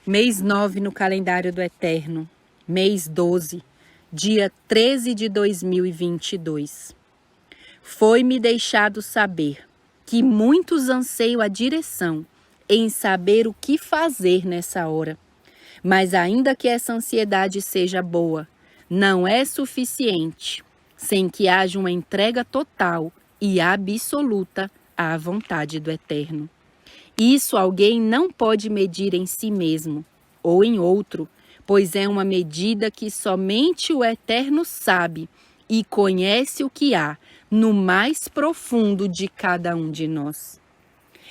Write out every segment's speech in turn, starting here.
Mês 9 no calendário do Eterno, mês 12, dia 13 de 2022. Foi-me deixado saber que muitos anseiam a direção em saber o que fazer nessa hora. Mas ainda que essa ansiedade seja boa, não é suficiente sem que haja uma entrega total e absoluta à vontade do Eterno. Isso alguém não pode medir em si mesmo ou em outro, pois é uma medida que somente o Eterno sabe e conhece o que há no mais profundo de cada um de nós.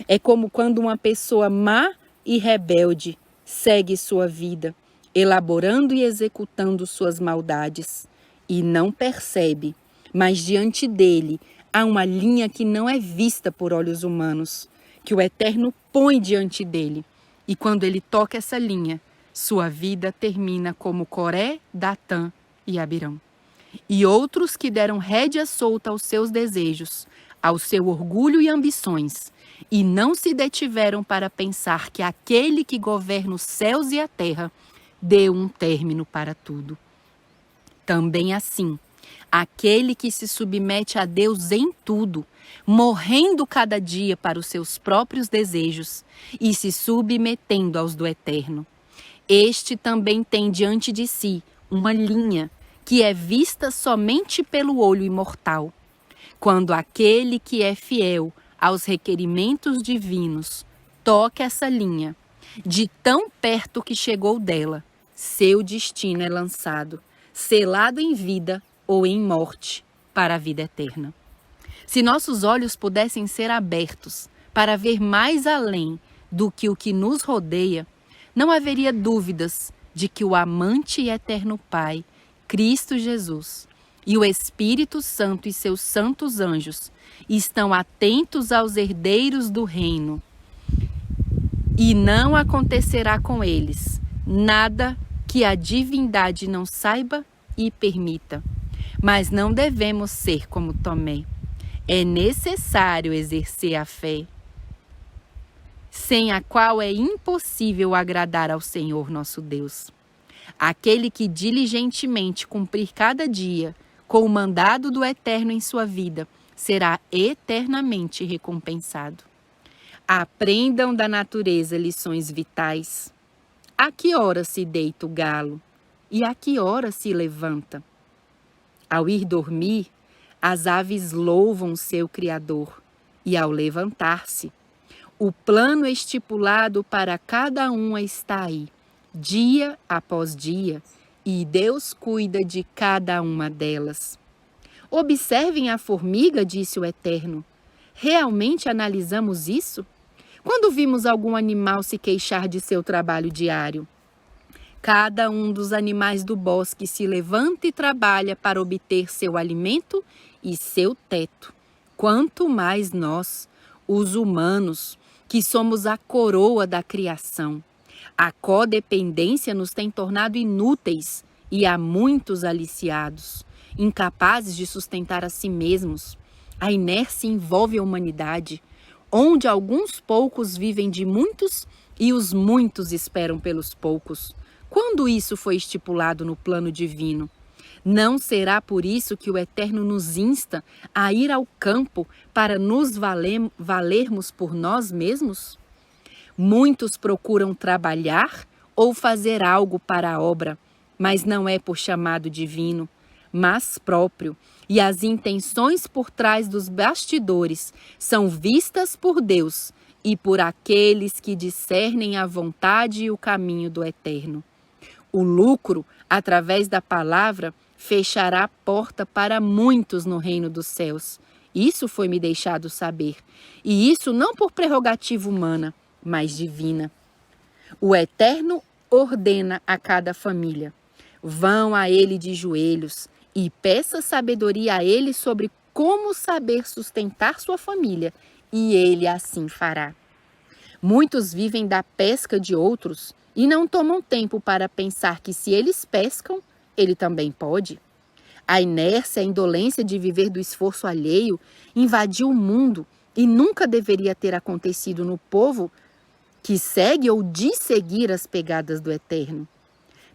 É como quando uma pessoa má e rebelde segue sua vida, elaborando e executando suas maldades, e não percebe, mas diante dele há uma linha que não é vista por olhos humanos, que o Eterno põe diante dele. E quando ele toca essa linha, sua vida termina como Coré, Datã e Abirão. E outros que deram rédea solta aos seus desejos, ao seu orgulho e ambições, e não se detiveram para pensar que aquele que governa os céus e a terra deu um término para tudo. Também assim, aquele que se submete a Deus em tudo, morrendo cada dia para os seus próprios desejos e se submetendo aos do Eterno, este também tem diante de si uma linha que é vista somente pelo olho imortal. Quando aquele que é fiel aos requerimentos divinos toca essa linha, de tão perto que chegou dela, seu destino é lançado, selado em vida ou em morte, para a vida eterna. Se nossos olhos pudessem ser abertos para ver mais além do que o que nos rodeia, não haveria dúvidas de que o amante e eterno Pai, Cristo Jesus, e o Espírito Santo e seus santos anjos estão atentos aos herdeiros do reino. E não acontecerá com eles nada que a divindade não saiba e permita. Mas não devemos ser como Tomé. É necessário exercer a fé, sem a qual é impossível agradar ao Senhor nosso Deus. Aquele que diligentemente cumprir cada dia com o mandado do Eterno em sua vida, será eternamente recompensado. Aprendam da natureza lições vitais. A que hora se deita o galo? E a que hora se levanta? Ao ir dormir, as aves louvam seu Criador, e ao levantar-se, o plano estipulado para cada uma está aí, dia após dia, e Deus cuida de cada uma delas. Observem a formiga, disse o Eterno. Realmente analisamos isso? Quando vimos algum animal se queixar de seu trabalho diário? Cada um dos animais do bosque se levanta e trabalha para obter seu alimento e seu teto. Quanto mais nós, os humanos, que somos a coroa da criação. A codependência nos tem tornado inúteis e há muitos aliciados, incapazes de sustentar a si mesmos. A inércia envolve a humanidade, onde alguns poucos vivem de muitos e os muitos esperam pelos poucos. Quando isso foi estipulado no plano divino? Não será por isso que o Eterno nos insta a ir ao campo para nos valermos por nós mesmos? Muitos procuram trabalhar ou fazer algo para a obra, mas não é por chamado divino, mas próprio, e as intenções por trás dos bastidores são vistas por Deus e por aqueles que discernem a vontade e o caminho do Eterno. O lucro, através da palavra, fechará a porta para muitos no reino dos céus. Isso foi-me deixado saber, e isso não por prerrogativa humana, mas divina. O Eterno ordena a cada família: vão a ele de joelhos e peça sabedoria a ele sobre como saber sustentar sua família, e ele assim fará. Muitos vivem da pesca de outros e não tomam tempo para pensar que se eles pescam, ele também pode. A inércia, a indolência de viver do esforço alheio invadiu o mundo e nunca deveria ter acontecido no povo que segue ou diz seguir as pegadas do Eterno.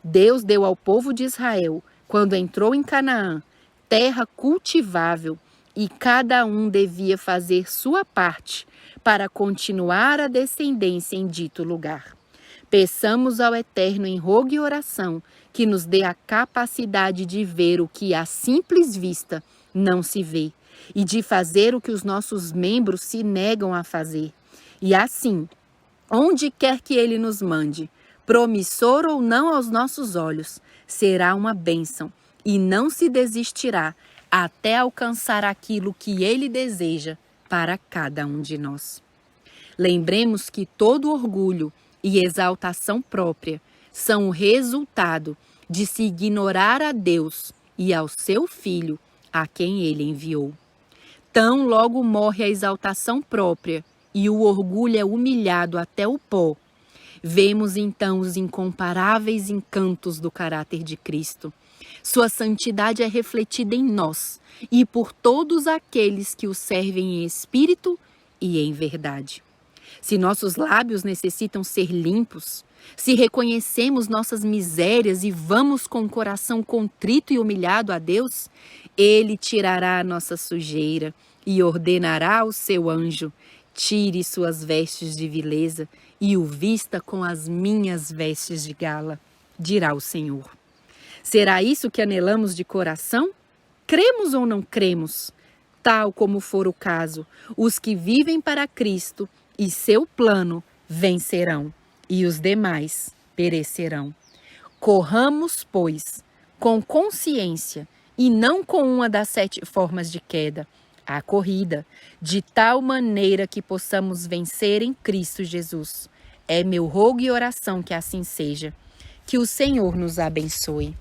Deus deu ao povo de Israel, quando entrou em Canaã, terra cultivável, e cada um devia fazer sua parte para continuar a descendência em dito lugar. Peçamos ao Eterno em rogo e oração que nos dê a capacidade de ver o que à simples vista não se vê e de fazer o que os nossos membros se negam a fazer. E assim, onde quer que Ele nos mande, promissor ou não aos nossos olhos, será uma bênção e não se desistirá até alcançar aquilo que Ele deseja para cada um de nós. Lembremos que todo orgulho e exaltação própria são o resultado de se ignorar a Deus e ao seu Filho, a quem Ele enviou. Tão logo morre a exaltação própria e o orgulho é humilhado até o pó, vemos então os incomparáveis encantos do caráter de Cristo. Sua santidade é refletida em nós e por todos aqueles que o servem em espírito e em verdade. Se nossos lábios necessitam ser limpos, se reconhecemos nossas misérias e vamos com o coração contrito e humilhado a Deus, Ele tirará a nossa sujeira e ordenará ao seu anjo: tire suas vestes de vileza e o vista com as minhas vestes de gala, dirá o Senhor. Será isso que anelamos de coração? Cremos ou não cremos? Tal como for o caso, os que vivem para Cristo e seu plano vencerão, e os demais perecerão. Corramos, pois, com consciência e não com uma das 7 formas de queda, a corrida, de tal maneira que possamos vencer em Cristo Jesus. É meu rogo e oração que assim seja. Que o Senhor nos abençoe.